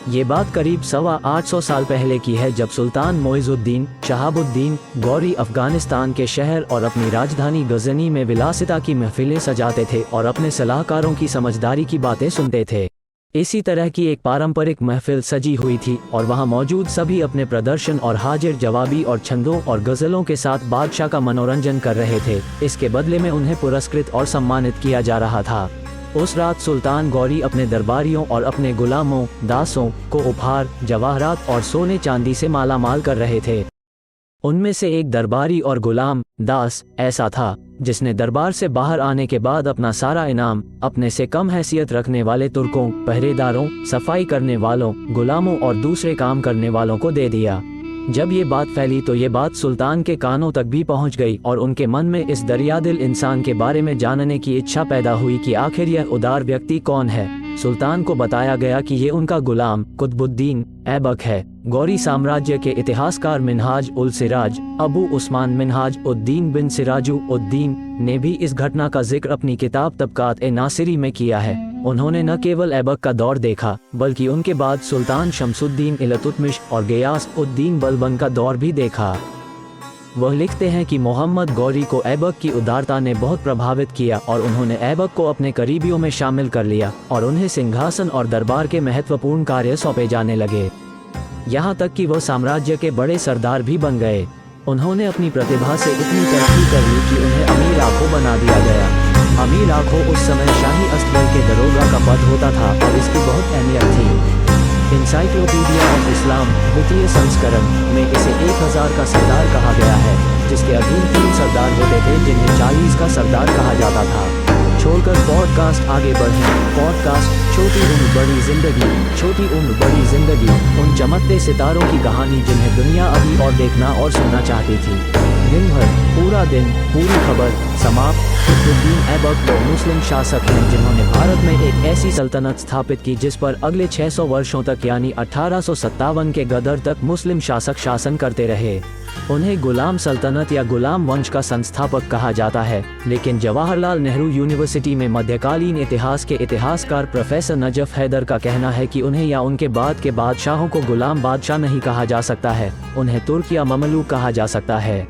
ये बात करीब 825 साल पहले की है, जब सुल्तान मोइजुद्दीन शहाबुद्दीन गौरी अफगानिस्तान के शहर और अपनी राजधानी गजनी में विलासिता की महफिलें सजाते थे और अपने सलाहकारों की समझदारी की बातें सुनते थे। इसी तरह की एक पारंपरिक महफिल सजी हुई थी और वहां मौजूद सभी अपने प्रदर्शन और हाजिर जवाबी और छंदों और गज़लों के साथ बादशाह का मनोरंजन कर रहे थे। इसके बदले में उन्हें पुरस्कृत और सम्मानित किया जा रहा था। उस रात सुल्तान गौरी अपने दरबारियों और अपने गुलामों दासों को उपहार, जवाहरात और सोने चांदी से मालामाल कर रहे थे। उनमें से एक दरबारी और गुलाम दास ऐसा था जिसने दरबार से बाहर आने के बाद अपना सारा इनाम अपने से कम हैसियत रखने वाले तुर्कों, पहरेदारों, सफाई करने वालों, गुलामों और दूसरे काम करने वालों को दे दिया। जब ये बात फैली तो ये बात सुल्तान के कानों तक भी पहुंच गई और उनके मन में इस दरियादिल इंसान के बारे में जानने की इच्छा पैदा हुई कि आखिर यह उदार व्यक्ति कौन है। सुल्तान को बताया गया कि ये उनका गुलाम कुतुबुद्दीन ऐबक है। गौरी साम्राज्य के इतिहासकार मिन्हाज उल सिराज अबू उस्मान मिन्हाज उद्दीन बिन सिराजु उद्दीन ने भी इस घटना का जिक्र अपनी किताब तबकात-ए-नासिरी में किया है। उन्होंने न केवल ऐबक का दौर देखा बल्कि उनके बाद सुल्तान शमसुद्दीन इलतुतमिश और गियास उद्दीन बलबन का दौर भी देखा। वह लिखते हैं कि मोहम्मद गौरी को ऐबक की उदारता ने बहुत प्रभावित किया और उन्होंने ऐबक को अपने करीबियों में शामिल कर लिया और उन्हें सिंहासन और दरबार के महत्वपूर्ण कार्य सौंपे जाने लगे। यहाँ तक कि वह साम्राज्य के बड़े सरदार भी बन गए। उन्होंने अपनी प्रतिभा से इतनी तरक्की कर ली कि उन्हें अमीर आखो बना दिया गया। अमीर आखो उस समय शाही अस्तबल के दरोगा का पद होता था और इसकी बहुत अहमियत थी। इंसाइक्लोपीडिया ऑफ इस्लाम द्वितीय संस्करण में इसे 1000 का सरदार कहा गया है, जिसके अधीन 3 सरदार होते थे जिन्हें 40 का सरदार कहा जाता था। छोड़कर पॉडकास्ट आगे बढ़ें। पॉडकास्ट छोटी उम्र बड़ी जिंदगी। छोटी उम्र बड़ी जिंदगी उन चमकते सितारों की कहानी जिन्हें दुनिया अभी और देखना और सुनना चाहती थी। दिन भर, पूरा दिन, पूरी खबर समाप्त। कुतुबुद्दीन ऐबक वो मुस्लिम शासक हैं जिन्होंने भारत में एक ऐसी सल्तनत स्थापित की जिस पर अगले 600 वर्षों तक यानी 1857 के गदर तक मुस्लिम शासक शासन करते रहे। उन्हें गुलाम सल्तनत या गुलाम वंश का संस्थापक कहा जाता है, लेकिन जवाहरलाल नेहरू यूनिवर्सिटी में मध्यकालीन इतिहास के इतिहासकार प्रोफेसर नजफ हैदर का कहना है कि उन्हें या उनके बाद के बादशाहों को गुलाम बादशाह नहीं कहा जा सकता है, उन्हें तुर्क या ममलूक कहा जा सकता है।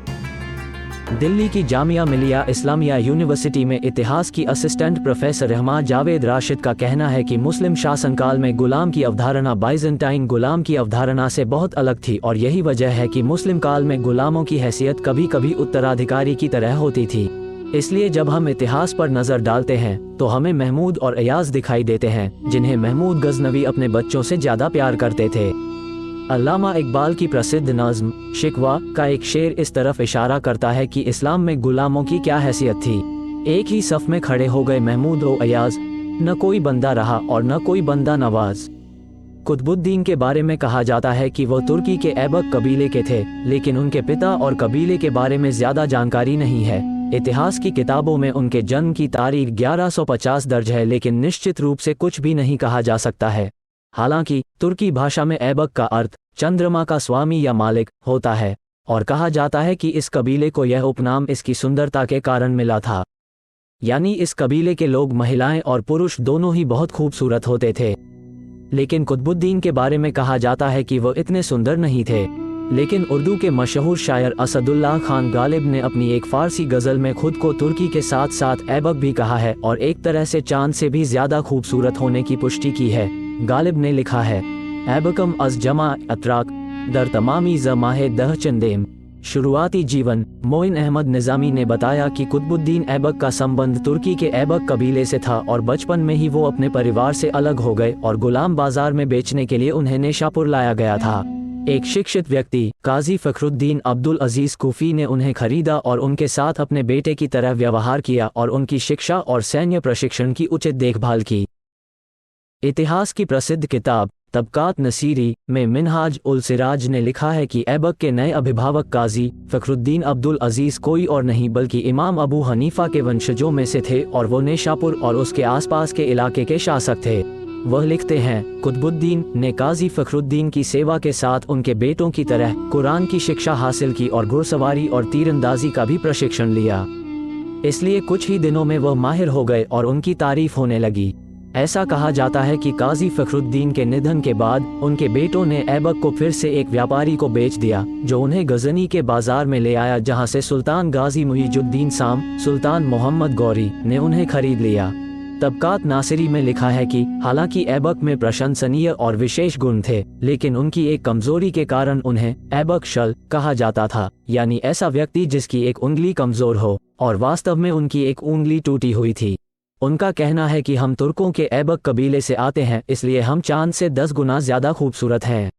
दिल्ली की जामिया मिलिया इस्लामिया यूनिवर्सिटी में इतिहास की असिस्टेंट प्रोफेसर रहमान जावेद राशिद का कहना है कि मुस्लिम शासनकाल में गुलाम की अवधारणा बाइजेंटाइन गुलाम की अवधारणा से बहुत अलग थी और यही वजह है कि मुस्लिम काल में गुलामों की हैसियत कभी कभी उत्तराधिकारी की तरह होती थी। इसलिए जब हम इतिहास पर नजर डालते हैं तो हमें महमूद और अयाज दिखाई देते हैं, जिन्हें महमूद गजनवी अपने बच्चों से ज्यादा प्यार करते थे। अल्लामा इकबाल की प्रसिद्ध नज़्म शिकवा का एक शेर इस तरफ इशारा करता है कि इस्लाम में गुलामों की क्या हैसियत थी। एक ही सफ में खड़े हो गए महमूद व अयाज, न कोई बंदा रहा और न कोई बंदा नवाज। कुतुबुद्दीन के बारे में कहा जाता है कि वह तुर्की के ऐबक कबीले के थे, लेकिन उनके पिता और कबीले के बारे में ज्यादा जानकारी नहीं है। इतिहास की किताबों में उनके जन्म की तारीख 1150 दर्ज है, लेकिन निश्चित रूप से कुछ भी नहीं कहा जा सकता है। हालांकि तुर्की भाषा में ऐबक का अर्थ चंद्रमा का स्वामी या मालिक होता है और कहा जाता है कि इस कबीले को यह उपनाम इसकी सुंदरता के कारण मिला था, यानी इस कबीले के लोग महिलाएं और पुरुष दोनों ही बहुत खूबसूरत होते थे। लेकिन कुतुबुद्दीन के बारे में कहा जाता है कि वो इतने सुंदर नहीं थे। लेकिन उर्दू के मशहूर शायर असदुल्लाह खान गालिब ने अपनी एक फारसी गजल में खुद को तुर्की के साथ साथ ऐबक भी कहा है और एक तरह से चांद से भी ज्यादा खूबसूरत होने की पुष्टि की है। गालिब ने लिखा है, ऐबकम अज जमा अतराक दर तमामी ज़माहे दह चंदेम। शुरुआती जीवन। मोइन अहमद निज़ामी ने बताया कि कुतुबुद्दीन ऐबक का संबंध तुर्की के ऐबक कबीले से था और बचपन में ही वो अपने परिवार से अलग हो गए और गुलाम बाजार में बेचने के लिए उन्हें नेशापुर लाया गया था। एक शिक्षित व्यक्ति काजी फखरुद्दीन अब्दुल अजीज कुफी ने उन्हें खरीदा और उनके साथ अपने बेटे की तरह व्यवहार किया और उनकी शिक्षा और सैन्य प्रशिक्षण की उचित देखभाल की। इतिहास की प्रसिद्ध किताब तबकात-नसीरी में मिन्हाज उल सिराज ने लिखा है कि ऐबक के नए अभिभावक काजी फखरुद्दीन अब्दुल अजीज कोई और नहीं बल्कि इमाम अबू हनीफा के वंशजों में से थे और वो नेशापुर और उसके आसपास के इलाके के शासक थे। वह लिखते हैं, कुतुबुद्दीन ने काजी फखरुद्दीन की सेवा के साथ उनके बेटों की तरह कुरान की शिक्षा हासिल की और घुड़सवारी और तीरंदाजी का भी प्रशिक्षण लिया। इसलिए कुछ ही दिनों में वह माहिर हो गए और उनकी तारीफ होने लगी। ऐसा कहा जाता है कि काजी फखरुद्दीन के निधन के बाद उनके बेटों ने ऐबक को फिर से एक व्यापारी को बेच दिया, जो उन्हें गजनी के बाजार में ले आया, जहां से सुल्तान गाजी मुईजुद्दीन साम सुल्तान मोहम्मद गौरी ने उन्हें खरीद लिया। तबकात नासिरी में लिखा है कि हालांकि ऐबक में प्रशंसनीय और विशेष गुण थे, लेकिन उनकी एक कमजोरी के कारण उन्हें ऐबक शल कहा जाता था, यानी ऐसा व्यक्ति जिसकी एक उंगली कमजोर हो, और वास्तव में उनकी एक उंगली टूटी हुई थी। उनका कहना है कि हम तुर्कों के ऐबक कबीले से आते हैं, इसलिए हम चांद से 10 गुना ज्यादा खूबसूरत हैं।